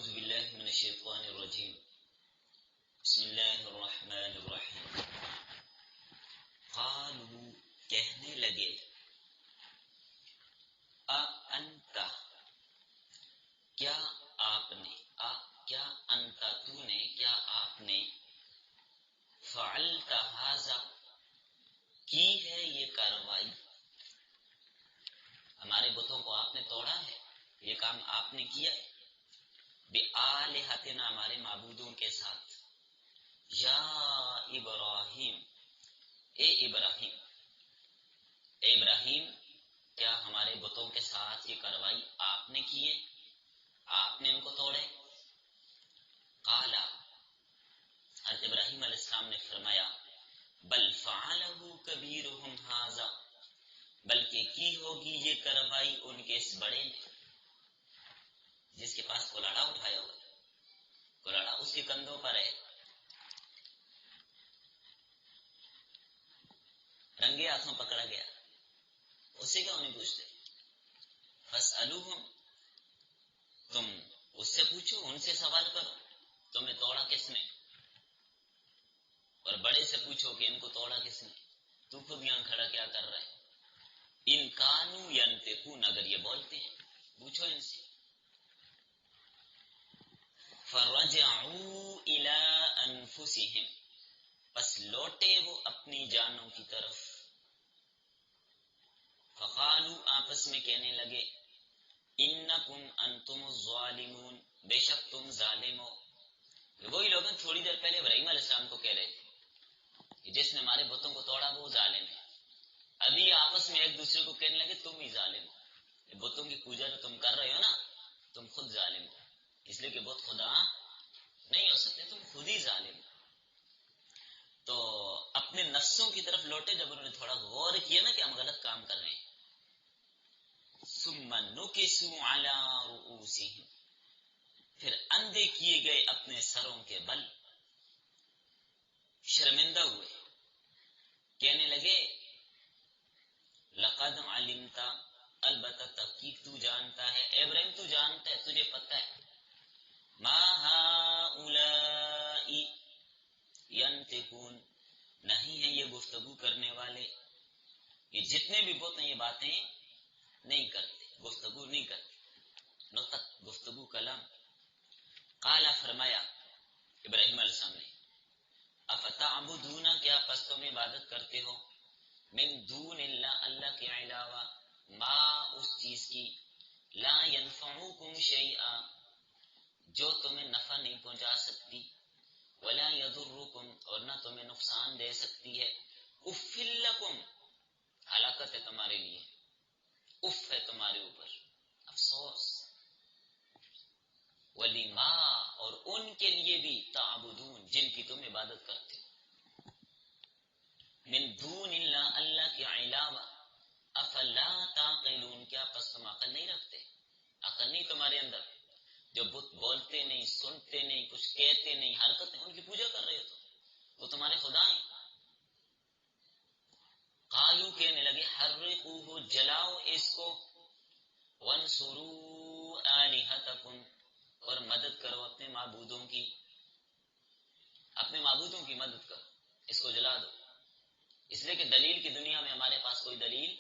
اعوذ باللہ من الشیطان الرجیم بسم اللہ الرحمن الرحیم قالوا کہنے لگے انت کیا آپ نے کیا انت تو نے کیا آپ نے فعلت ھذا کی ہے یہ کارروائی ہمارے بتوں کو آپ نے توڑا ہے یہ کام آپ نے کیا ہے بِآلِہَتِنَا ہمارے معبودوں کے ساتھ یا ابراہیم اے ابراہیم کیا ہمارے بتوں کے ساتھ یہ کارروائی آپ نے کی ہے آپ نے ان کو توڑے قالا حضرت ابراہیم علیہ السلام نے فرمایا بل فعلہ کبیرہم ھذا بلکہ کی ہوگی یہ کارروائی ان کے اس بڑے نے جس کے پاس کلاڑا اٹھایا ہوا ہے کلاڑا اس کے کندھوں پر ہے رنگے ہاتھوں پکڑا گیا اسے کیوں نہیں پوچھتے فاسألوہم تم اس سے پوچھو ان سے سوال کرو تمہیں توڑا کس نے اور بڑے سے پوچھو کہ ان کو توڑا کس نے تو خود یہاں کھڑا کیا کر رہا ہے ان کانوا ینطقون اگر یہ بولتے ہیں پوچھو ان سے فرجعوا الی انفسہم پس لوٹے وہ اپنی جانوں کی طرف فقالوا آپس میں کہنے لگے انکم انتم الظالمون بے شک تم ظالم ہو وہی لوگ تھوڑی دیر پہلے ابراہیم علیہ السلام کو کہہ رہے تھے کہ جس نے ہمارے بتوں کو توڑا وہ ظالم ہے ابھی آپس میں ایک دوسرے کو کہنے لگے تم ہی ظالم ہو بتوں کی پوجا جو تم کر رہے ہو نا تم خود ظالم ہو اس لیے کہ بت خدا نہیں ہو سکتے تم خود ہی ظالم ہو تو اپنے نفسوں کی طرف لوٹے جب انہوں نے تھوڑا غور کیا نا کہ ہم غلط کام کر رہے ہیں ثم نکسوا علی رؤوسہم پھر اندھے کیے گئے اپنے سروں کے بل شرمندہ ہوئے کہنے لگے لقد علمت البتہ تحقیق تو جانتا ہے ابراہیم تو جانتا ہے تجھے پتہ ہے ما ہؤلاء ینطقون نہیں ہیں یہ گفتگو کرنے والے یہ جتنے بھی بت ہیں یہ باتیں نہیں کرتے گفتگو نہیں کرتے نطق گفتگو کلام قالا فرمایا ابراہیم علیہ السلام نے افتعبدون کیا پس تم عبادت کرتے ہو من دون اللہ اللہ کے علاوہ ما اس چیز کی لا ينفعوکم شیئا جو تمہیں نفع نہیں پہنچا سکتی ولا یضرکم اور نہ تمہیں نقصان دے سکتی ہے اف لکم ہلاکت ہے تمہارے لیے اف ہے تمہارے اوپر افسوس ولیما اور ان کے لیے بھی تعبدون جن کی تم عبادت کرتے ہو من دون اللہ اللہ کے علاوہ افلا تعقلون کیا پس تم عقل نہیں رکھتے عقل نہیں تمہارے اندر جو بت بولتے نہیں سنتے نہیں کچھ کہتے نہیں حرکت نہیں ان کی پوجا کر رہے ہو وہ تمہارے خدا ہیں قالو کہنے لگے حرقوہ جلاؤ اس کو وانصروا آلہتکم اور مدد کرو اپنے معبودوں کی مدد کرو اس کو جلا دو اس لیے کہ دلیل کی دنیا میں ہمارے پاس کوئی دلیل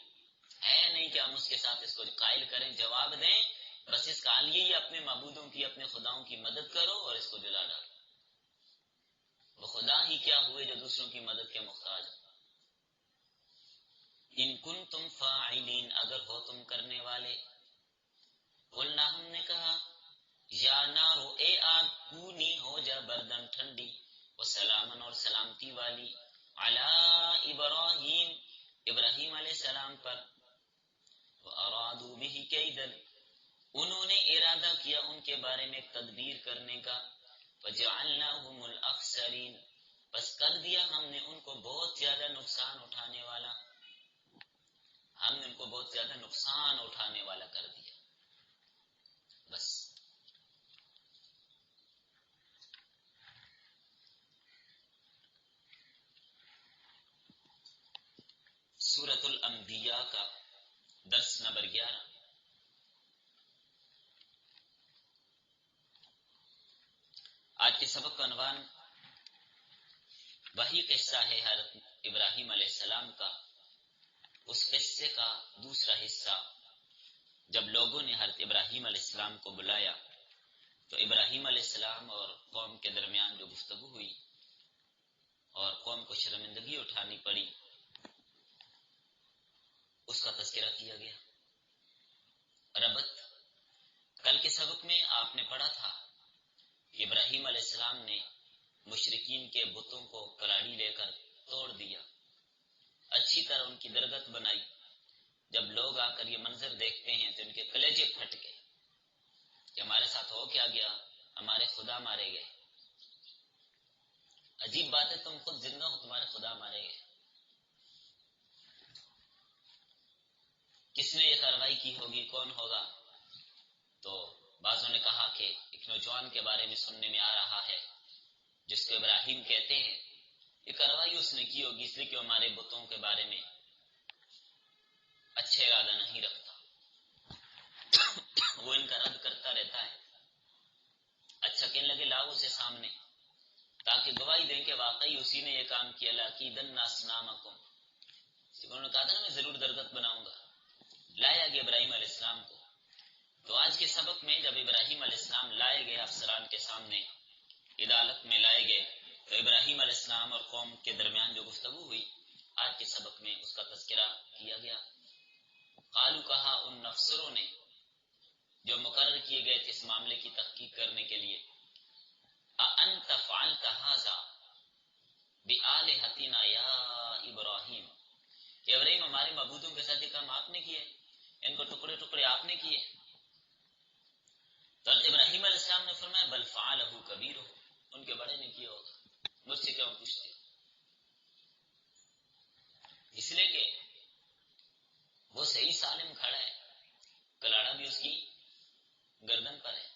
ہے نہیں کہ ہم اس کے ساتھ اس کو قائل کریں جواب دیں بس اس کا حل یہی اپنے معبودوں کی اپنے خداؤں کی مدد کرو اور اس کو جلا ڈالو وہ خدا ہی کیا ہوئے جو دوسروں کی مدد کے محتاج ان کنتم فاعلین اگر ہو تم کرنے والے قلنا ہم نے کہا یا نارو اے آگ کونی ہو جا بردن ٹھنڈی وسلامن اور سلامتی والی علی ابراہیم علیہ السلام پر وارادوا به کیدا انہوں نے ارادہ کیا ان کے بارے میں تدبیر کرنے کا وجعلناهم الاخسرین بس کر دیا ہم نے ان کو بہت زیادہ نقصان اٹھانے والا کر دیا بس سورۃ الانبیاء کا درس نمبر 11 کے سبق کا عنوان وہی قصہ ہے حضرت ابراہیم علیہ السلام کا. اس قصے کا دوسرا حصہ، جب لوگوں نے حضرت ابراہیم علیہ السلام کو بلایا تو ابراہیم علیہ السلام اور قوم کے درمیان جو گفتگو ہوئی اور قوم کو شرمندگی اٹھانی پڑی، اس کا تذکرہ کیا گیا. ربط کل کے سبق میں آپ نے پڑھا تھا کہ ابراہیم علیہ السلام نے مشرکین کے بتوں کو کلاڑی لے کر توڑ دیا، اچھی طرح ان کی درگت بنائی. جب لوگ آ کر یہ منظر دیکھتے ہیں تو ان کے کلیجے پھٹ گئے کہ ہمارے ساتھ ہو کیا گیا، ہمارے خدا مارے گئے. عجیب بات ہے، تم خود زندہ ہو، تمہارے خدا مارے گئے. کس نے یہ کارروائی کی ہوگی، کون ہوگا؟ تو بعضوں نے کہا کہ ایک نوجوان کے بارے میں سننے میں آ رہا ہے جس کو ابراہیم کہتے ہیں. یہ کارروائی اس نے کی ہوگی اس لیے کہ ہمارے بتوں کے بارے میں اچھے ارادہ نہیں رکھتا، وہ ان کا رد کرتا رہتا ہے. اچھا کہنے لگے لاؤ اسے سامنے تاکہ گواہی دیں کہ واقعی اسی نے یہ کام کیا. لَأَكِيدَنَّ أَصْنَامَكُمْ، انہوں نے کہا تھا نا میں ضرور درگت بناؤں گا. لایا گیا ابراہیم علیہ السلام کو. تو آج کے سبق میں جب ابراہیم علیہ السلام لائے گئے افسران کے سامنے، عدالت میں لائے گئے، تو ابراہیم علیہ السلام اور قوم کے درمیان جو گفتگو ہوئی آج کے سبق میں اس کا تذکرہ کیا گیا. قالو، کہا ان افسروں نے جو مقرر کیے گئے تھے اس معاملے کی تحقیق کرنے کے لیے، اَأَنْتَ فَعَلْتَ هَذَا بِآلِهَتِنَا يَا ابراہیم، کہ ابراہیم ہمارے معبودوں کے ساتھ یہ کام آپ نے کیے، ان کو ٹکڑے ٹکڑے آپ نے کیے. تو ابراہیم علیہ السلام نے فرمایا بل فعلہ کبیرہم، ان کے بڑے نے کیا ہوگا، مجھ سے کیوں پوچھتے ہو؟ اس لیے کہ وہ صحیح سالم کھڑا ہے، کلاڑا بھی اس کی گردن پر ہے،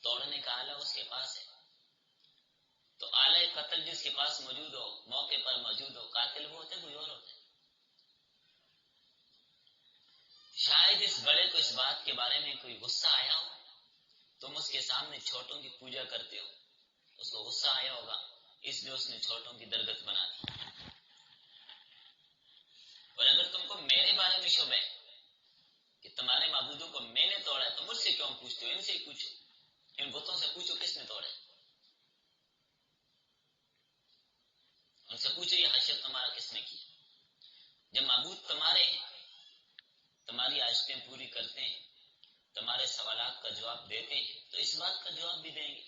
توڑنے کا آلہ اس کے پاس ہے. تو آلہ قتل جس کے پاس موجود ہو، موقع پر موجود ہو، قاتل وہ ہوتے کوئی اور ہوتے. شاید اس بڑے کو اس بات کے بارے میں کوئی غصہ آیا ہو، تم اس کے سامنے چھوٹوں کی پوجا کرتے ہو، اس کو غصہ آیا ہوگا اس لیے اس نے چھوٹوں کی درگت بنا دی. اور اگر تم کو میرے بارے میں شبہ ہے کہ تمہارے معبودوں کو میں نے توڑا ہے تو مجھ سے کیوں پوچھتے ہو؟ ان سے ہی پوچھو، ان بتوں سے پوچھو کس نے توڑا ہے. ان سے پوچھو یہ حشر تمہارا کس نے کیا. جب معبود تمہارے ہیں، تمہاری عاجزیں پوری کرتے ہیں، تمہارے سوالات کا جواب دیتے ہیں، تو اس بات کا جواب بھی دیں گے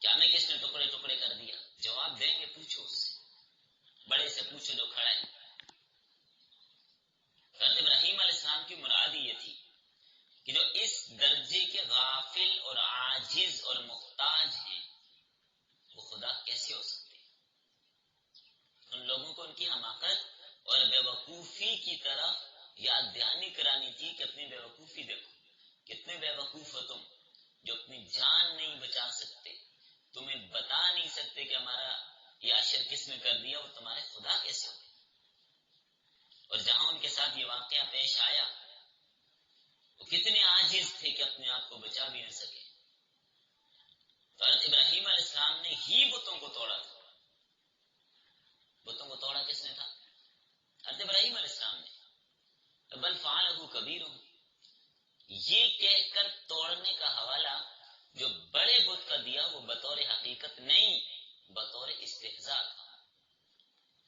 کہ ہمیں کس نے ٹکڑے ٹکڑے کر دیا. جواب دیں گے، پوچھو اس سے، بڑے سے پوچھو جو کھڑا ہے. حضرت ابراہیم علیہ السلام کی مراد یہ تھی کہ جو اس درجے کے غافل اور عاجز اور محتاج ہیں وہ خدا کیسے ہو سکتے ہیں. ان لوگوں کو ان کی حماقت اور بے وقوفی کی طرف یاد دہانی کرانی تھی کہ اپنی بے وقوفی دیکھو، کتنے بے وقوف ہو تم جو اپنی جان نہیں بچا سکتے، تمہیں بتا نہیں سکتے کہ ہمارا یہ عشر کس نے کر دیا، وہ تمہارے خدا کیسے ہو. اور جہاں ان کے ساتھ یہ واقعہ پیش آیا وہ کتنے عاجز تھے کہ اپنے آپ کو بچا بھی نہ سکے. تو حضرت ابراہیم علیہ السلام نے ہی بتوں کو توڑا تھا. بتوں کو توڑا کس نے تھا؟ حضرت ابراہیم علیہ السلام نے. بل فعلہ کبیرہم، یہ کہہ کر توڑنے کا حوالہ جو بڑے بت کا دیا وہ بطور حقیقت نہیں، بطور استہزاء تھا.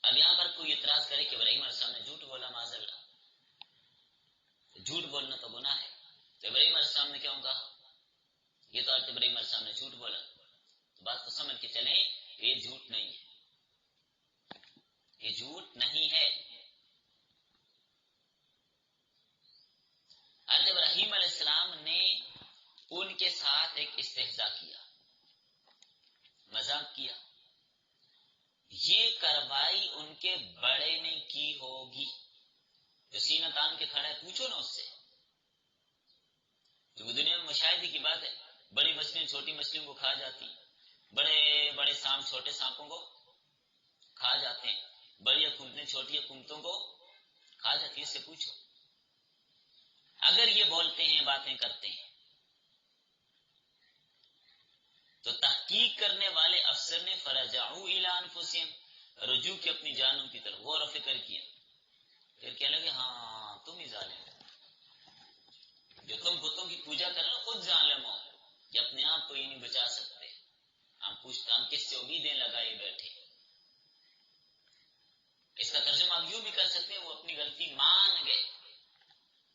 اب یہاں پر کوئی اعتراض کرے کہ ابراہیم علیہ السلام نے جھوٹ بولا، معاذ اللہ، جھوٹ بولنا تو گناہ ہے. تو ابراہیم علیہ السلام نے کیوں کہا یہ تو حضرت ابراہیم علیہ السلام نے جھوٹ بولا؟ تو بات کو سمجھ کے چلیں کہ یہ جھوٹ نہیں ہے، یہ جھوٹ نہیں ہے. حضرت ابراہیم علیہ السلام نے ان کے ساتھ ایک استہزاء کیا، مذاق کیا. یہ کارروائی ان کے بڑے نے کی ہوگی جو سینہ تان کے کھڑا ہے، پوچھو نا اس سے. کیونکہ دنیا میں مشاہدے کی بات ہے، بڑی مچھلیاں چھوٹی مچھلیوں کو کھا جاتی، بڑے بڑے سانپ چھوٹے سانپوں کو کھا جاتے ہیں، بڑی حکومتیں چھوٹی حکومتوں کو کھا جاتی ہیں. اس سے پوچھو اگر یہ بولتے ہیں، باتیں کرتے ہیں کرنے والے افسر نے فرجعوا الی انفسہم، رجوع کی اپنی جانوں کی طرف، غور و فکر کیا، پھر کہنے لگے ہاں تم ہی ظالم ہو، جو تم بتوں کی پوجا کر رہے ہو خود ظالم ہو کہ اپنے آپ کو ہی نہیں بچا سکتے، ہم کس سے امیدیں لگائے بیٹھے۔ اس کا ترجمہ آپ یوں بھی کر سکتے ہیں وہ اپنی غلطی مان گئے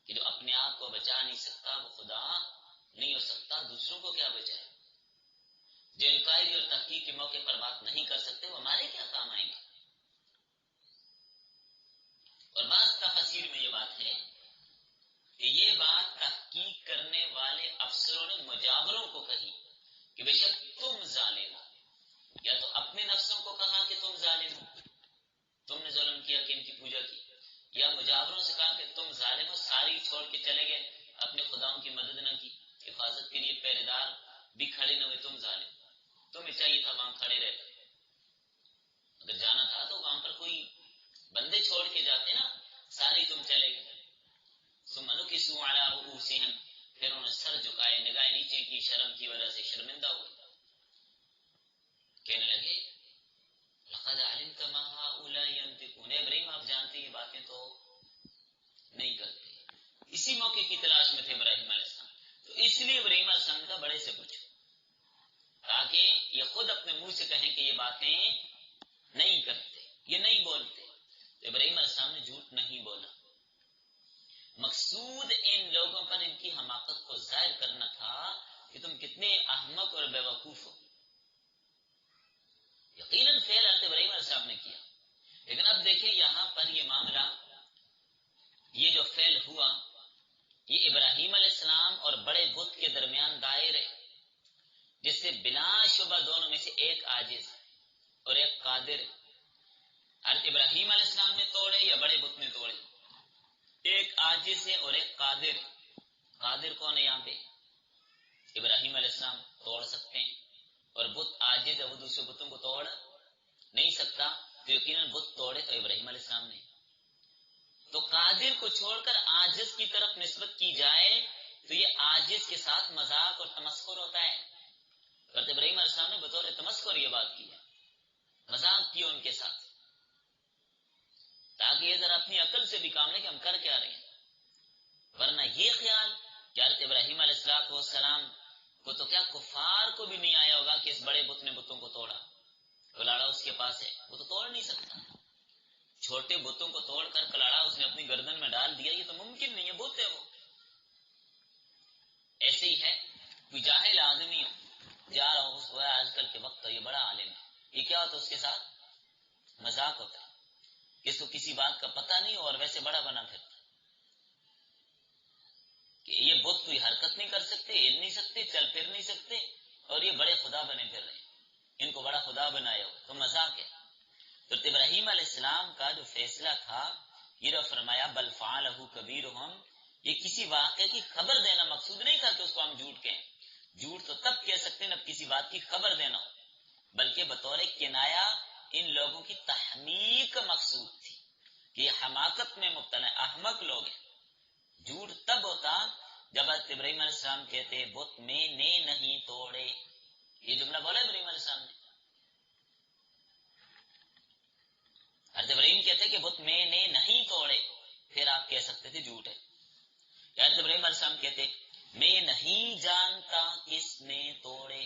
کہ جو اپنے آپ کو بچا نہیں سکتا وہ خدا نہیں ہو سکتا، دوسروں کو کیا بچائے۔ جو انکوائری اور تحقیق کے موقع پر بات نہیں کر سکتے وہ ہمارے کیا کام آئیں گے۔ اور بعض تفاسیر میں یہ بات ہے کہ یہ بات تحقیق کرنے والے افسروں نے مجاوروں کو کہی کہ بے شک تم ظالم ہو، یا تو اپنے نفسوں کو کہا کہ تم ظالم ہو، تم نے ظلم کیا کہ ان کی پوجا کی، یا مجاوروں سے کہا کہ تم ظالم ہو، ساری چھوڑ کے چلے گئے، اپنے خداؤں کی مدد نہ کی، حفاظت کے لیے پہرے دار بھی کھڑے نہ ہوئے، تم ظالم، تمہیں چاہیے تھا وہاں کھڑے رہتے، اگر جانا تھا تو وہاں پر کوئی بندے چھوڑ کے جاتے نا، سارے تم چلے گئے۔ ثم نکسوا علی رؤوسہم، پھر انہوں نے سر جھکائے، نگاہیں نیچے کی، شرم کی وجہ سے شرمندہ ہوئے، کہنے لگے لقد علمت ما هؤلاء ينطقون، ابراہیم آپ جانتے یہ باتیں تو نہیں کرتے۔ اسی موقع کی تلاش میں تھے ابراہیم علیہ السلام، تو اس لیے ابراہیم علیہ السلام کا بڑے سے پوچھو تاکہ یہ خود اپنے منہ سے کہیں کہ یہ باتیں نہیں کرتے، یہ نہیں بولتے۔ تو ابراہیم علیہ السلام نے جھوٹ نہیں بولا، مقصود ان لوگوں پر ان کی حماقت کو ظاہر کرنا تھا کہ تم کتنے احمق اور بیوقوف ہو۔ یقیناً فعل حضرت ابراہیم علیہ السلام نے کیا، لیکن اب دیکھیں یہاں پر یہ معاملہ، یہ جو فعل ہوا یہ ابراہیم علیہ السلام اور بڑے بت کے درمیان دائر ہے، جس سے بلا شبہ دونوں میں سے ایک عاجز اور ایک قادر ہے۔ حضرت ابراہیم علیہ السلام نے توڑے یا بڑے بت نے توڑے؟ ایک عاجز ہے اور ایک قادر ہے۔ قادر کون ہے یہاں پہ؟ ابراہیم علیہ السلام توڑ سکتے ہیں، اور بت عاجز ہے، وہ دوسرے بتوں کو توڑ نہیں سکتا، تو یقیناً بت توڑے تو ابراہیم علیہ السلام نے۔ تو قادر کو چھوڑ کر عاجز کی طرف نسبت کی جائے تو یہ عاجز کے ساتھ مذاق اور تمسخر ہوتا ہے۔ حضرت ابراہیم علیہ السلام نے بطور تمسخر یہ بات کی ہے، مذاق کیا ان کے ساتھ، تاکہ یہ ذرا اپنی عقل سے بھی کام لیں کہ ہم کر کیا رہے ہیں۔ ورنہ یہ خیال کہ حضرت ابراہیم علیہ السلام کو تو کیا کفار کو بھی نہیں آیا ہوگا کہ اس بڑے بت نے بتوں کو توڑا، کلاڑا اس کے پاس ہے، وہ تو توڑ نہیں سکتا، چھوٹے بتوں کو توڑ کر کلاڑا اس نے اپنی گردن میں ڈال دیا، یہ تو ممکن نہیں ہے، بت ہے وہ۔ ایسے ہی ہے کوئی جاہل آدمی ہو، جا رہا ہو، اس کو آج کل کے وقت تو یہ بڑا عالم ہے، یہ کیا ہوتا ہے اس کے ساتھ مذاق ہوتا ہے، کہ اس کو کسی بات کا پتہ نہیں ہو اور ویسے بڑا بنا پھرتا کہ یہ بت کوئی حرکت نہیں کر سکتے، ہل نہیں سکتے، چل پھر نہیں سکتے، اور یہ بڑے خدا بنے پھر رہے ہیں، ان کو بڑا خدا بنایا ہو، تو مذاق ہے۔ تو ابراہیم علیہ السلام کا جو فیصلہ تھا یہ جو فرمایا بل فعلہ کبیرہم، یہ کسی واقعے کی خبر دینا مقصود نہیں تھا کہ اس کو ہم جھوٹ کہیں، جھوٹ تو تب کہہ سکتے ہیں جب کسی بات کی خبر دینا ہو، بلکہ بطور کنایا ان لوگوں کی تحمیق مقصود تھی کہ یہ حماقت میں مبتلا ہے، احمق لوگ ہیں۔ جھوٹ تب ہوتا جب حضرت ابراہیم علیہ السلام کہتے بت میں نے نہیں توڑے، یہ جملہ بولا ابراہیم علیہ السلام نے، حضرت ابراہیم کہتے کہ بت میں نے نہیں توڑے، پھر آپ کہہ سکتے تھے جھوٹ ہے۔ یا حضرت ابراہیم علیہ السلام کہتے میں نہیں جانتا کس نے توڑے،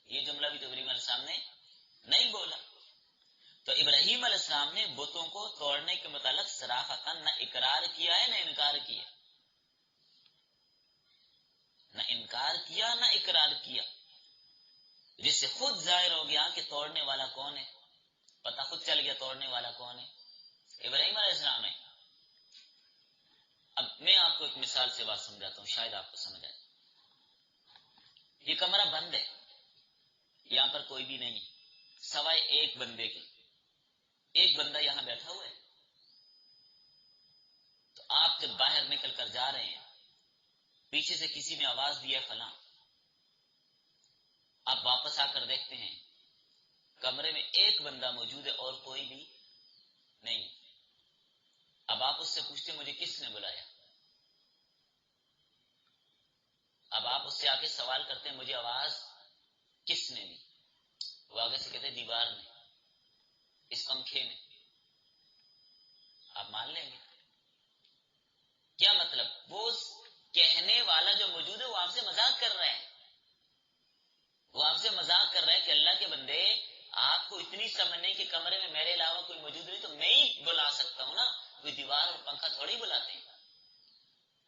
یہ جملہ بھی تو ابراہیم علیہ السلام نے نہیں بولا۔ تو ابراہیم علیہ السلام نے بتوں کو توڑنے کے متعلق صراحتاً نہ اقرار کیا ہے نہ انکار کیا، نہ انکار کیا نہ اقرار کیا، جس سے خود ظاہر ہو گیا کہ توڑنے والا کون ہے، پتہ خود چل گیا توڑنے والا کون ہے، ابراہیم علیہ السلام ہے۔ اب میں آپ کو ایک مثال سے بات سمجھاتا ہوں، شاید آپ کو سمجھ آئے۔ یہ کمرہ بند ہے، یہاں پر کوئی بھی نہیں سوائے ایک بندے کے، ایک بندہ یہاں بیٹھا ہوا ہے۔ تو آپ جب باہر نکل کر جا رہے ہیں، پیچھے سے کسی نے آواز دی ہے فلاں، آپ واپس آ کر دیکھتے ہیں کمرے میں ایک بندہ موجود ہے اور کوئی بھی نہیں۔ اب آپ اس سے پوچھتے مجھے کس نے بلایا، اب آپ اس سے آ کے سوال کرتے ہیں مجھے آواز کس نے دی، وہ آگے سے کہتے دیوار نے، اس پنکھے نے، آپ مان لیں گے؟ کیا مطلب؟ وہ کہنے والا جو موجود ہے وہ آپ سے مذاق کر رہا ہے، وہ آپ سے مذاق کر رہا ہے کہ اللہ کے بندے آپ کو اتنی سمجھ نہیں کہ کمرے میں میرے علاوہ کوئی موجود نہیں تو میں ہی بلا سکتا ہوں نا، کوئی دیوار اور پنکھا تھوڑی بلاتے ہیں۔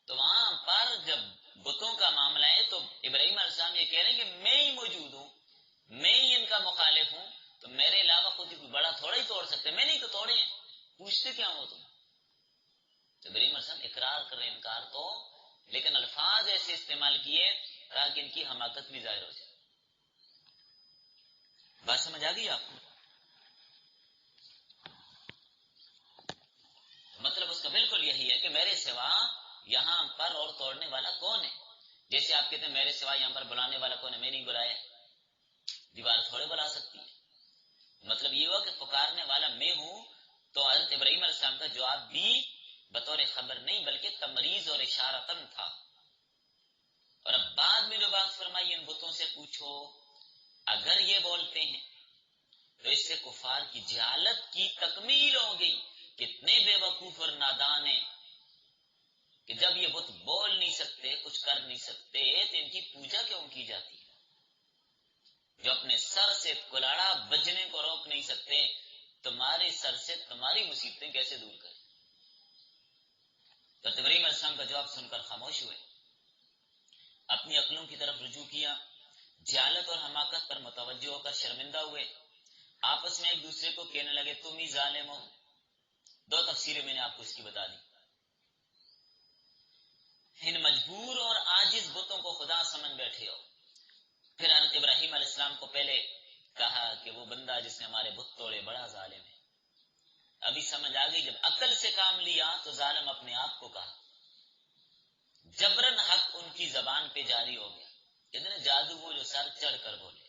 تو وہاں پر جب بتوں کا معاملہ ہے تو ابراہیم علیہ السلام یہ کہہ رہے ہیں کہ میں ہی موجود ہوں، میں ہی ان کا مخالف ہوں، تو میرے علاوہ خود کوئی بڑا تھوڑا ہی توڑ سکتے، میں نہیں تو توڑے ہیں، پوچھتے کیا ہو تم؟ تو ابراہیم علیہ السلام اقرار کر رہے ہیں، انکار تو، لیکن الفاظ ایسے استعمال کیے تاکہ ان کی حماقت بھی ظاہر ہو جائے۔ بات سمجھ آ گئی آپ کو؟ مطلب اس کا بالکل یہی ہے کہ میرے سوا یہاں پر اور توڑنے والا کون ہے؟ جیسے آپ کہتے ہیں میرے سوا یہاں پر بلانے والا کون ہے، میں نہیں بلایا، دیوار تھوڑے بلا سکتی ہے۔ مطلب یہ ہوا کہ پکارنے والا میں ہوں، تو حضرت ابراہیم علیہ السلام کا جواب بھی بطور خبر نہیں بلکہ تمریز اور اشارتن تھا۔ اور اب بعد میں جو بات فرمائی ان بتوں سے پوچھو، اگر یہ بولتے ہیں تو اس سے کفار کی جہالت کی تکمیل ہو گئی۔ کتنے بے وقوف اور نادان ہیں کہ جب یہ بت بول نہیں سکتے، کچھ کر نہیں سکتے، تو ان کی پوجا کیوں کی جاتی ہے؟ جو اپنے سر سے کلاڑا بجنے کو روک نہیں سکتے، تمہارے سر سے تمہاری مصیبتیں کیسے دور کریں؟ تو ابراہیم علیہ السلام کا جواب سن کر خاموش ہوئے، اپنی عقلوں کی طرف رجوع کیا، جہالت اور حماقت پر متوجہ ہو کر شرمندہ ہوئے، آپس میں ایک دوسرے کو کہنے لگے تم ہی ظالم ہو۔ دو تفسیریں میں نے آپ کو اس کی بتا دی۔ ان مجبور اور عاجز بتوں کو خدا سمجھ بیٹھے ہو۔ پھر حضرت ابراہیم علیہ السلام کو پہلے کہا کہ وہ بندہ جس نے ہمارے بت توڑے بڑا ظالم ہے، ابھی سمجھ آ گئی، جب عقل سے کام لیا تو ظالم اپنے آپ کو کہا، جبرن حق ان کی زبان پہ جاری ہو گیا، اتنے جادو وہ جو سر چڑھ کر بولے،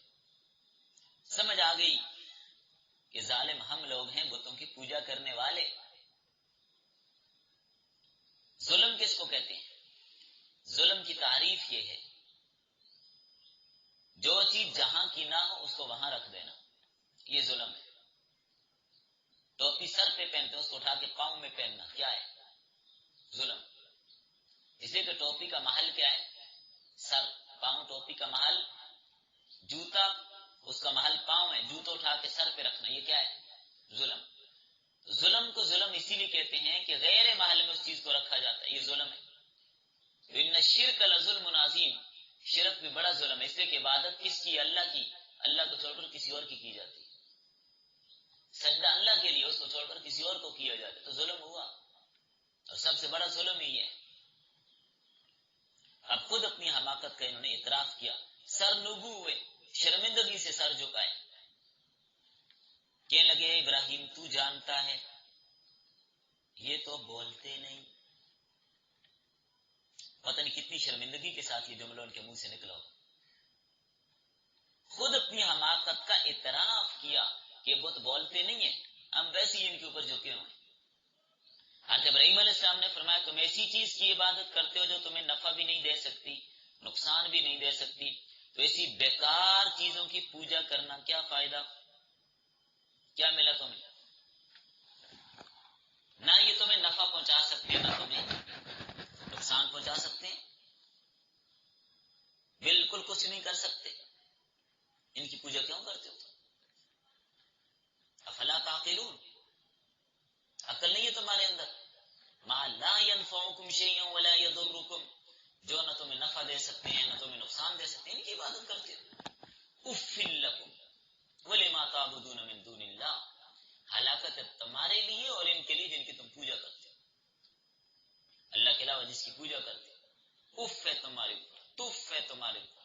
سمجھ آ گئی کہ ظالم ہم لوگ ہیں، بتوں کی پوجا کرنے والے۔ ظلم کس کو کہتے ہیں؟ ظلم کی تعریف یہ ہے جو چیز جہاں کی نہ ہو اس کو وہاں رکھ دینا، یہ ظلم ہے۔ ٹوپی سر پہ پہنتے اس کو اٹھا کے پاؤں میں پہننا کیا ہے؟ ظلم۔ اس لیے کہ ٹوپی کا محل کیا ہے؟ سر، پاؤں ٹوپی کا محل، جوتا اس کا محل پاؤں ہے، جوتا اٹھا کے سر پہ رکھنا یہ کیا ہے؟ ظلم۔ ظلم کو ظلم اسی لیے کہتے ہیں کہ غیر محل میں اس چیز کو رکھا جاتا ہے، یہ ظلم ہے۔ ان الشرک لظلم عظیم، شرک بھی بڑا ظلم ہے، اس لیے کہ عبادت کس کی؟ اللہ کی، اللہ کو چھوڑ کر کسی اور کی جاتی ہے، سجدہ اللہ کے لیے، اس کو چھوڑ کر کسی اور کو کیا جاتا ہے، تو ظلم ہوا، اور سب سے بڑا ظلم ہی ہے۔ اب خود اپنی حماقت کا انہوں نے اعتراف کیا، سر نگو ہوئے، شرمندگی سے سر جھکائے، کہنے لگے ابراہیم تو جانتا ہے یہ تو بولتے نہیں۔ پتہ نہیں کتنی شرمندگی کے ساتھ یہ جملہ ان کے منہ سے نکلا ہو، خود اپنی حماقت کا اعتراف کیا کہ بت بولتے نہیں ہیں، ہم ویسے ہی ان کے اوپر جھکے ہوئے ہیں۔ حضرت ابراہیم علیہ السلام نے فرمایا تم ایسی چیز کی عبادت کرتے ہو جو تمہیں نفع بھی نہیں دے سکتی، نقصان بھی نہیں دے سکتی، تو ایسی بیکار چیزوں کی پوجا کرنا کیا فائدہ؟ کیا ملا تمہیں؟ نہ یہ تمہیں نفع پہنچا سکتے نہ تمہیں نقصان پہنچا سکتے ہیں، بالکل کچھ نہیں کر سکتے، ان کی پوجا کیوں کرتے ہو؟ افلا تعقلون، عقل نہیں ہے تمہارے اندر؟ ما لا ينفعكم شيئا ولا يضركم، جو نہ تمہیں نفع دے سکتے ہیں نہ تمہیں نقصان دے سکتے ہیں، ان کی عبادت کرتے ہو۔ اف لکم ولما تعبدون من دون اللہ، ہلاکت ہے تمہارے لیے اور ان کے لیے جن کی تم پوجا کرتے ہو، اللہ کے علاوہ جس کی پوجا کرتے ہو، اف ہے تمہارے اوپر، تف ہے تمہارے اوپر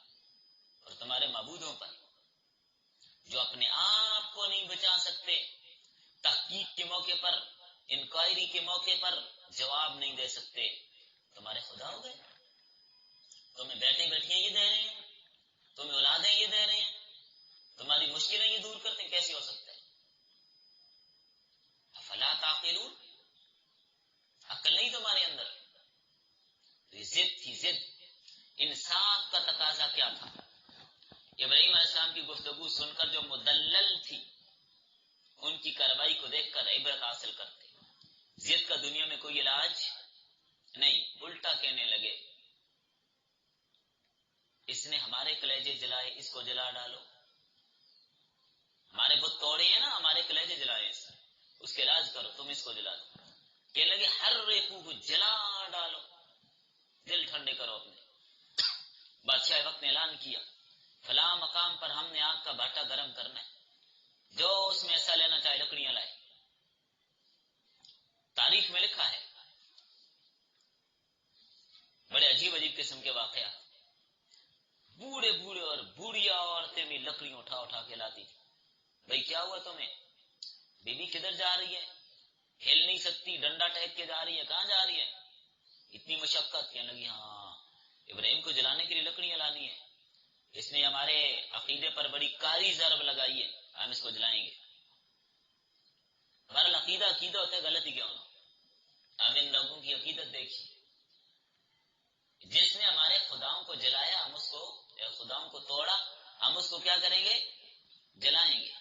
اور تمہارے معبودوں پر، جو اپنے آپ کو نہیں بچا سکتے، تحقیق کے موقع پر، انکوائری کے موقع پر جواب نہیں دے سکتے، تمہارے خدا ہو گئے، تمہیں بیٹھے بیٹھیاں یہ دے رہے ہیں، تمہیں اولادیں یہ دے رہے ہیں، تمہاری مشکلیں یہ دور کرتے ہیں، کیسے ہو سکتا ہے؟ افلا تعقلون، عقل نہیں تمہارے اندر؟ تو یہ ضد تھی، ضد۔ انصاف کا تقاضا کیا تھا؟ ابراہیم علیہ السلام کی گفتگو سن کر جو مدلل تھی ان کی کارروائی کو دیکھ کر عبرت حاصل کرتے. ضد کا دنیا میں کوئی علاج نہیں. الٹا کہنے لگے اس نے ہمارے کلیجے جلائے، اس کو جلا ڈالو. ہمارے بت توڑے ہیں نا، ہمارے کلیجے جلائے، اس کے علاج کرو، تم اس کو جلا دو. کہنے لگے ہر ریپو کو جلا ڈالو، دل ٹھنڈے کرو اپنے. بادشاہ وقت نے اعلان کیا فلاں مقام پر ہم نے آگ کا بھاٹا گرم کرنا ہے، جو اس میں ایسا لینا چاہے لکڑیاں لائے. تاریخ میں لکھا ہے بڑے عجیب عجیب قسم کے واقعات. بوڑھے بوڑھے اور بوڑھیا عورتیں بھی لکڑیاں اٹھا اٹھا کے لاتی تھی. بھئی کیا ہوا تمہیں؟ بیوی کدھر جا رہی ہے؟ ہل نہیں سکتی، ڈنڈا ٹہک کے جا رہی ہے، کہاں جا رہی ہے؟ اتنی مشقت. کہنے لگی ہاں ابراہیم کو جلانے کے لیے لکڑیاں لانی ہے، اس نے ہمارے عقیدے پر بڑی کاری ضرب لگائی ہے، ہم اس کو جلائیں گے. ہمارا عقیدہ عقیدہ ہوتا ہے، غلط ہی کیوں نہ. اب ان لوگوں کی عقیدت دیکھیے، جس نے ہمارے خداؤں کو جلایا، ہم اس کو خداؤں کو توڑا، ہم اس کو کیا کریں گے؟ جلائیں گے.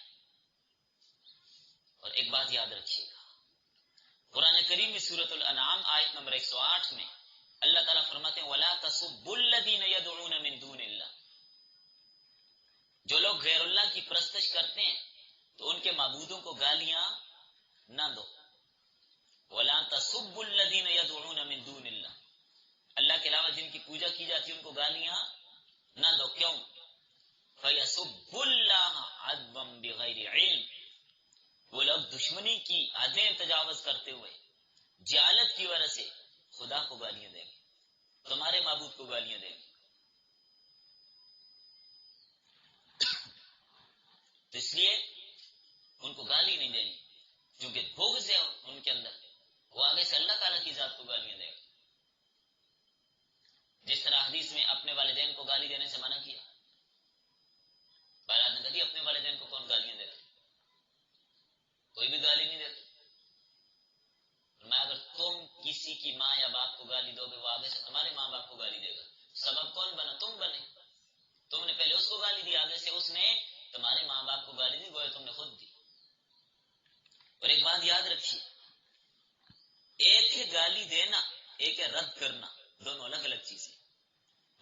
اور ایک بات یاد رکھیے گا، قرآن کریم میں سورۃ الانعام آیت نمبر 108 میں اللہ تعالیٰ فرماتے ہیں وَلَا تَسُبُّوا الَّذِينَ يَدْعُونَ مِن دُونِ اللَّهِ. جو لوگ غیر اللہ کی پرستش کرتے ہیں تو ان کے معبودوں کو گالیاں نہ دو. وَلَا تَسُبُّوا الَّذِينَ يَدْعُونَ مِن دُونِ اللَّهِ. اللہ کے علاوہ جن کی پوجا کی جاتی ہے ان کو گالیاں نہ دو. کیوں؟ فَيَسُبُّوا اللَّهَ عَدْوًا بِغَيْرِ عِلْمٍ. وہ لوگ دشمنی کی حدیں تجاوز کرتے ہوئے جہالت کی وجہ سے خدا کو گالیاں دیں گے، تمہارے معبود کو گالیاں دیں گے. تو اس لیے ان کو گالی نہیں دینی، کیونکہ بغض ہے ان کے اندر، وہ آگے سے اللہ تعالیٰ کی ذات کو گالیاں دے گا. جس طرح حدیث میں اپنے والدین کو گالی دینے سے منع کیا. بہرحال نے کہا اپنے والدین کو کون گالیاں دیتے؟ کوئی بھی گالی نہیں دیتا. میں اگر تم کسی کی ماں یا باپ کو گالی دو گے، وہ آگے سے تمہارے ماں باپ کو گالی دے گا. سبب کون بنا؟ تم بنے. تم نے پہلے اس کو گالی دی، آگے سے اس نے تمہارے ماں باپ کو گالی دی، گویا تم نے خود دی. اور ایک بات یاد رکھیے، ایک ہے گالی دینا، ایک ہے رد کرنا، دونوں الگ الگ چیزیں.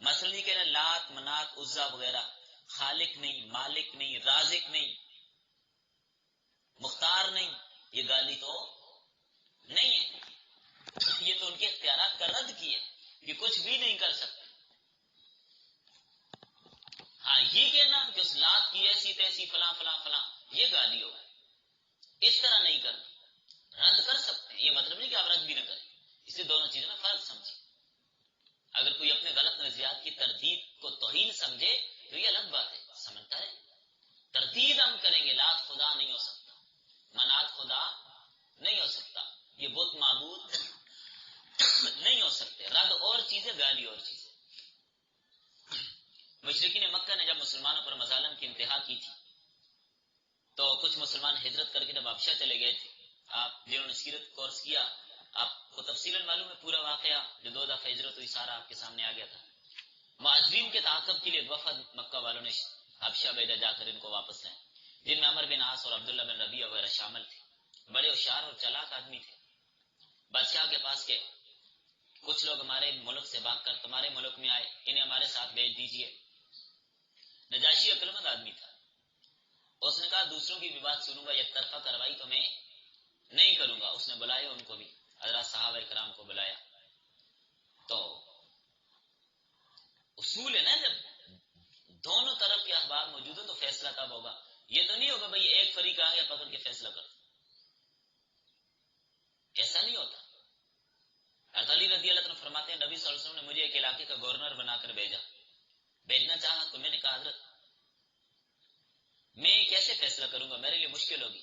مثلا یہ کہنا لات منات عزا وغیرہ خالق نہیں، مالک نہیں، رازق نہیں، مختار نہیں، یہ گالی تو نہیں ہے. یہ تو ان کے اختیارات کا رد کیا، یہ کچھ بھی نہیں کر سکتے. ہاں یہ کہنا کہ اس لات کی ایسی تیسی فلاں فلاں فلاں، یہ گالی ہو، اس طرح نہیں کرنا. رد کر سکتے ہیں، یہ مطلب نہیں کہ آپ رد بھی نہ کریں. اس سے دونوں چیزوں میں فرق سمجھیں. اگر کوئی اپنے غلط نظریات کی تردید کو توہین سمجھے تو یہ الگ بات ہے، سمجھتا ہے. تردید ہم کریں گے، لات خدا نہیں ہو سکتا، منات خدا نہیں ہو سکتا، یہ بت معبود نہیں ہو سکتے. رد اور چیزیں، گالی اور چیزیں. مشرکین مکہ نے جب مسلمانوں پر مظالم کی انتہا کی تھی تو کچھ مسلمان ہجرت کر کے جب حبشہ چلے گئے تھے. آپ جنہوں نے سیرت کورس کیا، آپ کو تفصیلاً معلوم ہے پورا واقعہ، جو 2 دفعہ ہجرت ہوئی سارا آپ کے سامنے آ گیا تھا. مہاجرین کے تعاقب کے لیے وفد مکہ والوں نے حبشہ بھیجا جا کر ان کو واپس لائیں، جن میں عمر بن عاص اور عبداللہ بن ربیعہ وغیرہ شامل تھے. بڑے ہوشیار اور چالاک آدمی تھے. بادشاہ کے پاس گئے، کچھ لوگ ہمارے ملک سے بھاگ کر تمہارے ملک میں آئے، انہیں ہمارے ساتھ بھیج دیجیے. نجاشی عقلمند آدمی تھا، اس نے کہا دوسروں کی بھی بات سنوں گا، یک طرفہ کارروائی تو میں نہیں کروں گا. اس نے بلایا ان کو بھی، حضرات صحابہ کرام کو بلایا. تو اصول ہے نا، جب دونوں طرف کے احباب موجود ہو تو فیصلہ تب ہوگا. یہ تو نہیں ہوگا بھئی ایک فریق آ گیا پکڑ کے فیصلہ کر، ایسا نہیں ہوتا. حضرت علی رضی اللہ عنہ فرماتے ہیں نبی صلی اللہ علیہ وسلم نے مجھے ایک علاقے کا گورنر بنا کر بھیجنا چاہا تو میں نے کہا حضرت میں کیسے فیصلہ کروں گا، میرے لیے مشکل ہوگی،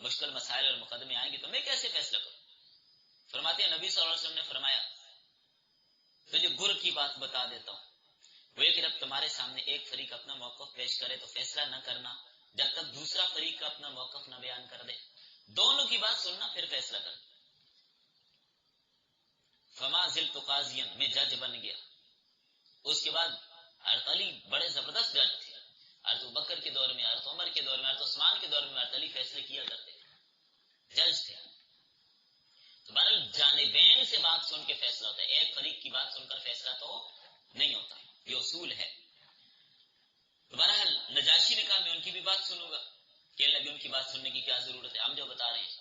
مشکل مسائل اور مقدمے آئیں گے تو میں کیسے فیصلہ کروں. فرماتے ہیں نبی صلی اللہ علیہ وسلم نے فرمایا تجھے گر کی بات بتا دیتا ہوں، وہ یہ کہ جب تمہارے سامنے ایک فریق اپنا موقف پیش کرے تو فیصلہ نہ کرنا جب تک دوسرا فریق کا اپنا موقف نہ بیان کر دے. دونوں کی بات سننا پھر فیصلہ کرنا. فما زلت قاضیا، میں جج بن گیا. اس کے بعد حضرت علی بڑے زبردست جج تھے، سنوں گا. کہنے لگے ان کی بات سننے کی کیا ضرورت ہے, ہم جو بتا رہے ہیں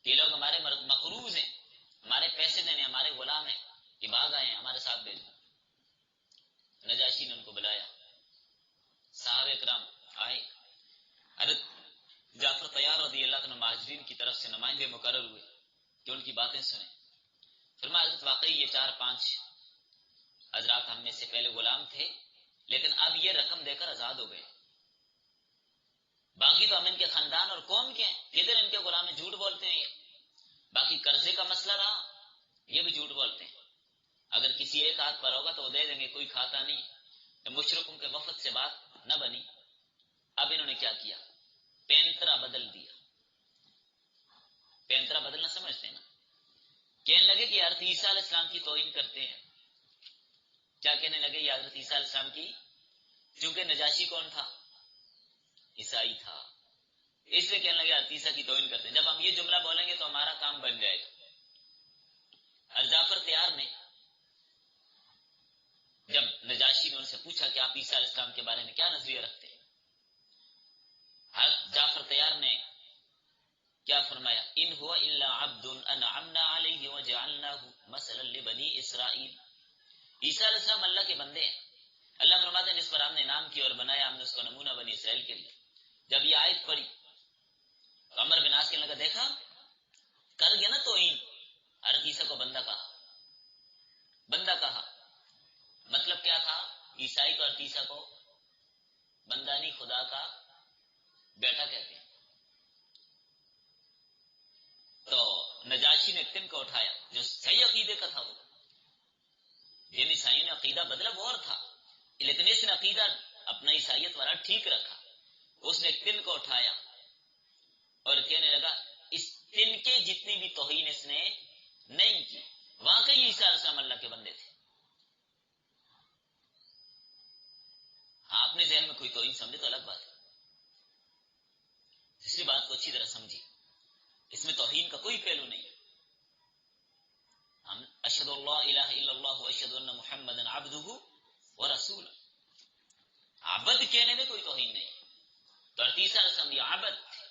یہ لوگ ہمارے مقروض ہیں, ہمارے پیسے دینے, ہمارے غلام ہیں, یہ بھاگ آئے ہیں, ہمارے ساتھ بھیجو. نجاشی نے ان کو بلایا, صحابہ اکرام آئے. حضرت جعفر طیار رضی اللہ عنہ مہاجرین کی طرف سے نمائندے مقرر ہوئے کہ ان کی باتیں سنیں. فرمایا حضرت واقعی یہ 4-5 حضرات ہم میں سے پہلے غلام تھے, لیکن اب یہ رقم دے کر آزاد ہو گئے. باقی تو ہم ان کے خاندان اور قوم کے ہیں, ادھر ان کے غلام جھوٹ بولتے ہیں. یہ باقی قرضے کا مسئلہ رہا, یہ بھی جھوٹ بولتے ہیں. اگر کسی ایک ہاتھ پر ہوگا تو وہ دے دیں گے, کوئی کھاتا نہیں. مشرکوں کے وفد سے بات نہ بنی. اب انہوں نے کیا کیا, پینترا بدل دیا. پینترا بدلنا سمجھتے ہیں نا, کہنے لگے کہ حضرت عیسیٰ علیہ السلام کی توہین کرتے ہیں. کیا کہنے لگے, یہ حضرت عیسیٰ علیہ السلام کی, چونکہ نجاشی کون تھا, عیسائی تھا, اس لیے کہنے لگے حضرت عیسیٰ کی توہین کرتے ہیں. جب ہم یہ جملہ بولیں گے تو ہمارا کام بن جائے گا. حضرت جعفر طیار نے جب نجاشی نے ان سے پوچھا کہ آپ عیسیٰ علیہ السلام کے بارے میں کیا نظریہ رکھتے ہیں, حضرت جعفر طیار نے کیا فرمایا, ان هو الا عبد انعمنا علیہ وجعلناہ مثلا لبنی اسرائیل. عیسیٰ علیہ السلام اللہ کے بندے ہیں, اللہ فرماتے ہیں جس پر ہم نے انعام کیا اور بنایا, ہم نے اس کو نمونہ بنی اسرائیل کے لیے. جب یہ آیت پڑھی تو عمر بن عاص کہنے لگا, دیکھا کر گیا نا توہین, حضرت عیسیٰ کو بندہ کہا. بندہ کہا مطلب کیا تھا, عیسائی کو حضرت عیسیٰ کو بندہ نہیں خدا کا بیٹا کہتے ہیں. تو نجاشی نے تن کو اٹھایا جو صحیح عقیدے کا تھا. وہ جن عیسائیوں نے عقیدہ بدلا وہ اور تھا, لیکن اس نے عقیدہ اپنا عیسائیت والا ٹھیک رکھا. اس نے تن کو اٹھایا اور کہنے لگا اس تن کے جتنی بھی توہین اس نے نہیں کی. واقعی عیسیٰ علیہ السلام اللہ کے بندے تھے. ہاں, اپنے ذہن میں کوئی توہین سمجھے تو الگ بات ہے, دوسری بات کو اچھی طرح سمجھیے, اس میں توہین کا کوئی پہلو نہیں. ہم اشہد اللہ الہ الا اللہ واشہد ان محمدا عبدہ ورسولہ, عبد کہنے میں کوئی توہین نہیں. تو عیسیٰ علیہ السلام یہ عبد تھے.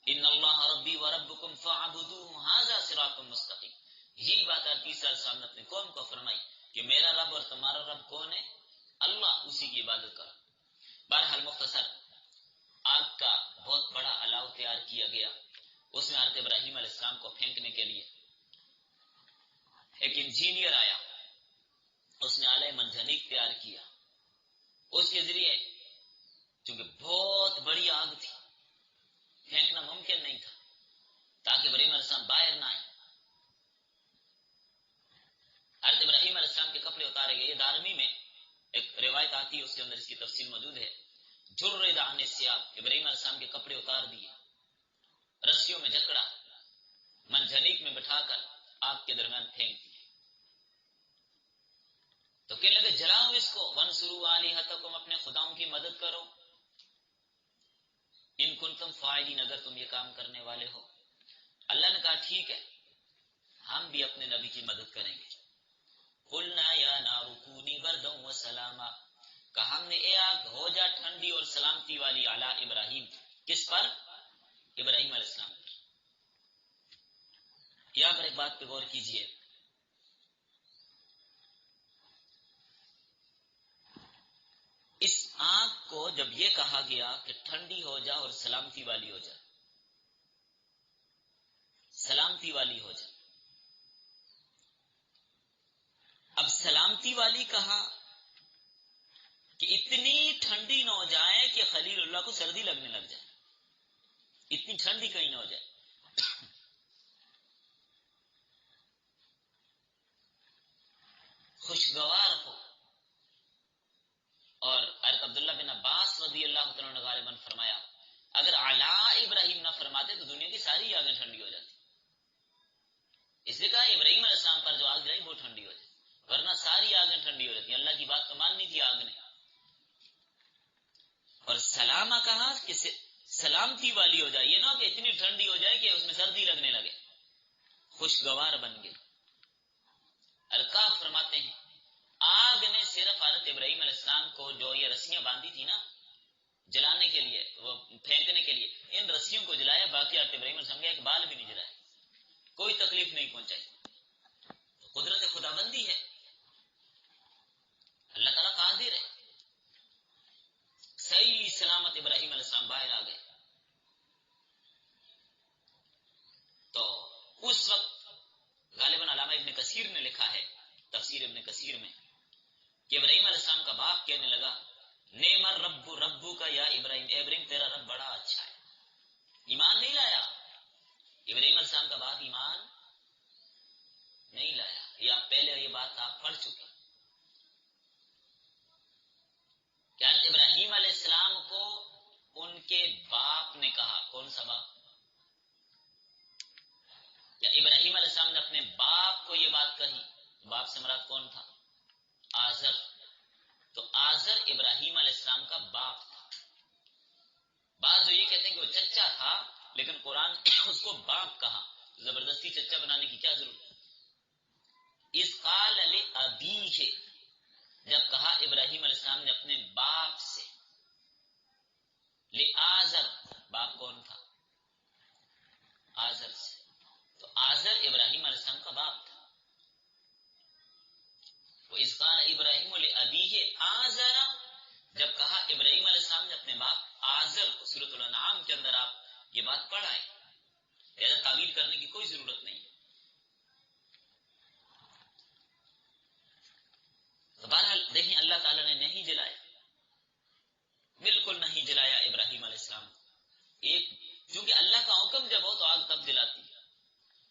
ان اللہ ربی وربکم فاعبدوہ ھذا صراط مستقیم. یہی بات عیسیٰ علیہ السلام نے اپنی قوم کو فرمائی کہ میرا رب اور تمہارا رب کون ہے, اللہ, اسی کی عبادت کرو. بہرحال مختصر آگ کا بہت بڑا الاؤ تیار کیا گیا. اس میں حضرت ابراہیم علیہ السلام کو پھینکنے کے لیے ایک انجینئر آیا, اس نے آلہ منجنیق تیار کیا. اس کے ذریعے چونکہ بہت بڑی آگ تھی, پھینکنا ممکن نہیں تھا تاکہ ابراہیم علیہ السلام باہر نہ آئے. حضرت ابراہیم علیہ السلام کے کپڑے اتارے گئے. یہ دارمی میں ایک روایت آتی ہے, اس کے اندر اس کی تفصیل موجود ہے. جرد عن الثياب, ابراہیم علیہ السلام کے کپڑے اتار دیے, رسیوں میں جکڑا, منجنیق میں بٹھا کر آگ کے درمیان پھینک دیے. تو کہنے لگے جلاؤ اس کو, وانصروا آلہتکم, اپنے خداؤں کی مدد کرو, ان کنتم فاعلین, اگر تم یہ کام کرنے والے ہو. اللہ نے کہا ٹھیک ہے, ہم بھی اپنے نبی کی مدد کریں گے. قلنا یا نار کونی بردا وسلاما, کہا ہم نے اے آگ ہو جا ٹھنڈی اور سلامتی والی علی ابراہیم. کس پر, ابراہیم علیہ السلام پر. یہاں پر ایک بات پہ غور کیجئے, اس آگ کو جب یہ کہا گیا کہ ٹھنڈی ہو جا اور سلامتی والی ہو جا, سلامتی والی ہو جا, اب سلامتی والی کہا کہ اتنی ٹھنڈی نہ ہو جائے کہ خلیل اللہ کو سردی لگنے لگ جائے, اتنی ٹھنڈی کہیں نہ ہو جائے. خوشگوار ہو. اور حضرت عبداللہ بن عباس رضی اللہ تعالیٰ عنہ غالباً فرمایا اگر علی ابراہیم نہ فرماتے تو دنیا کی ساری آگیں ٹھنڈی ہو جاتی. اس لیے کہا ابراہیم علیہ السلام پر جو آگ جلائی وہ ٹھنڈی ہو جائے, ورنہ ساری آگیں ٹھنڈی ہو جاتی. اللہ کی بات تو ماننی تھی آگ نے. اور سلامہ کہا کہ سلامتی والی ہو جائے, یہ نہ کہ اتنی ٹھنڈی ہو جائے کہ اس میں سردی لگنے لگے. خوشگوار بن گئی. ارکاب فرماتے ہیں آگ نے صرف حضرت ابراہیم علیہ السلام کو جو یہ رسیاں باندھی تھی نا, جلا السلام باہر آ گئے. تو اس وقت غالباً علامہ ابن کثیر نے لکھا ہے تفسیر ابن کثیر میں کہ ابراہیم علیہ السلام کا باپ کہنے لگا نعم الرب ربو کا یا ابراہیم، اے ابراہیم تیرا رب بڑا اچھا ہے. ایمان نہیں لایا ابراہیم علیہ السلام کا باپ، ایمان نہیں لایا. یہ آپ پہلے یہ بات آپ پڑھ چکے. کیا ابراہیم علیہ السلام کو ان کے باپ نے کہا، کون سا باپ؟ یا ابراہیم علیہ السلام نے اپنے باپ کو یہ بات کہی؟ باپ سے مراد کون تھا؟ آزر. تو آزر ابراہیم علیہ السلام کا باپ تھا. بعض یہ کہتے ہیں کہ وہ چچا تھا، لیکن قرآن اس کو باپ کہا. زبردستی چچا بنانے کی کیا ضرورت؟ اس قال لأبیہ، جب کہا ابراہیم علیہ السلام نے اپنے باپ سے. لآزر، باپ کون تھا؟ آزر سے. تو آزر ابراہیم علیہ السلام کا باپ تھا. وَإِذْ قَالَ إِبْرَاهِيمُ لِأَبِيهِ آزَرَ، جب کہا ابراہیم علیہ السلام نے اپنے باپ آزر کو. سورۃ الانعام کے اندر آپ یہ بات پڑھائیں، لہذا تعویل کرنے کی کوئی ضرورت نہیں. تو بہرحال دیکھیں اللہ تعالیٰ نے نہیں جلایا، بالکل نہیں جلایا ابراہیم علیہ السلام کو. ایک چونکہ اللہ کا حکم جب ہو تو آگ تب جلاتی ہے.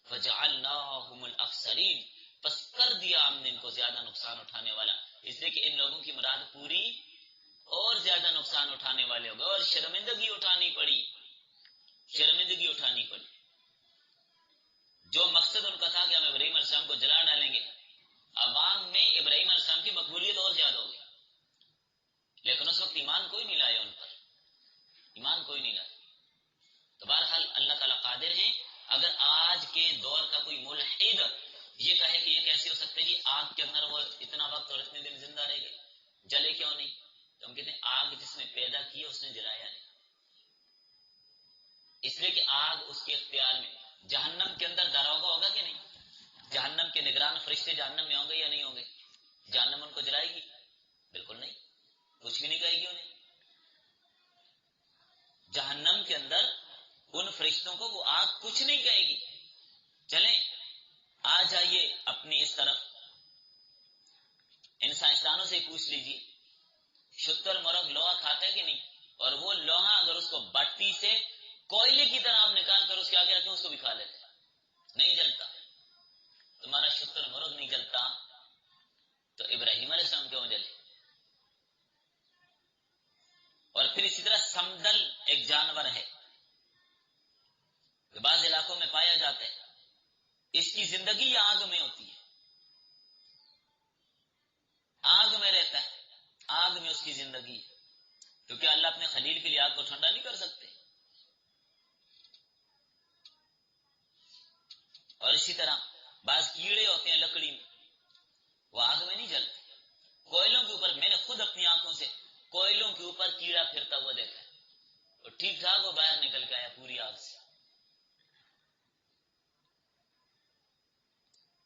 فَجَعَلْنَاهُمُ الْأَخْسَرِينَ، پس کر دیا ہم نے ان کو زیادہ نقصان اٹھانے والا، اس لیے کہ ان لوگوں کی مراد پوری اور زیادہ نقصان اٹھانے والے ہو گئے اور شرمندگی اٹھانی پڑی. شرمندگی اٹھانی پڑی. جو مقصد ان کا تھا کہ ہم ابراہیم علیہ السلام کو جلا ڈالیں گے، عوام میں ابراہیم علیہ السلام کی مقبولیت اور زیادہ ہو گئی، لیکن اس وقت ایمان کوئی نہیں لایا ان پر، ایمان کوئی نہیں لایا. تو بہرحال اللہ تعالیٰ قادر ہیں. اگر آج کے دور کا کوئی ملحد یہ کہے کہ یہ کیسے ہو سکتے جی آگ کے اندر وہ اتنا وقت اور اتنے دن زندہ رہ گئے، جلے کیوں نہیں؟ تو ہم کہتے ہیں آگ جس نے پیدا کی اس نے جلایا نہیں، اس لیے کہ آگ اس کے اختیار میں. جہنم کے اندر داروغہ ہوگا کہ نہیں؟ جہنم کے نگران فرشتے جہنم میں ہوں گے یا نہیں ہوں گے؟ جہنم ان کو جلائے گی؟ بالکل نہیں، کچھ بھی نہیں کہے گی انہیں. جہنم کے اندر ان فرشتوں کو وہ آگ کچھ نہیں کہے گی. چلیں آ جائیے اپنی اس طرف، ان سائنسدانوں سے پوچھ لیجیے شتر مرغ لوہا کھاتا ہے کہ نہیں؟ اور وہ لوہا اگر اس کو بٹی سے کوئلے کی طرح آپ نکال کر اس کے آگے رکھیں اس کو بھی کھا لیتے، نہیں جلتا. تمہارا شتر مرغ نہیں جلتا تو ابراہیم علیہ السلام کیوں جلے؟ اور پھر اسی طرح سمدل ایک جانور ہے کہ بعض علاقوں میں پایا جاتا ہے، اس کی زندگی آگ میں ہوتی ہے، آگ میں رہتا ہے، آگ میں اس کی زندگی ہے. تو کیا اللہ اپنے خلیل کے لیے آگ کو ٹھنڈا نہیں کر سکتے؟ اور اسی طرح بعض کیڑے ہوتے ہیں لکڑی میں، وہ آگ میں نہیں جلتے. کوئلوں کے اوپر میں نے خود اپنی آنکھوں سے کوئلوں کے اوپر کیڑا پھرتا ہوا دیکھا ہے، اور ٹھیک ٹھاک وہ باہر نکل کے آیا پوری آگ سے.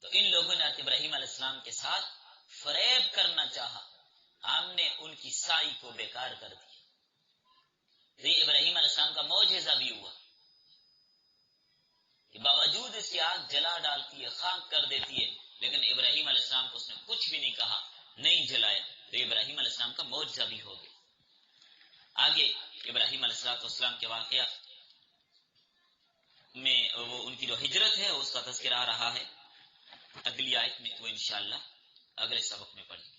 تو ان لوگوں نے ابراہیم علیہ السلام کے ساتھ فریب کرنا چاہا، ہم نے ان کی سائی کو بیکار کر دیا. یہ ابراہیم علیہ السلام کا معجزہ بھی ہوا کہ باوجود اس کی آگ جلا ڈالتی ہے، خاک کر دیتی ہے، لیکن ابراہیم علیہ السلام کو اس نے کچھ بھی نہیں کہا، نہیں جلایا. تو ابراہیم علیہ السلام کا معجزہ بھی ہو گیا. آگے ابراہیم علیہ السلام کے واقعہ میں وہ ان کی جو ہجرت ہے اس کا تذکرہ آ رہا ہے. اگلی آیت میں وہ انشاءاللہ اگلے سبق میں پڑھیں گے.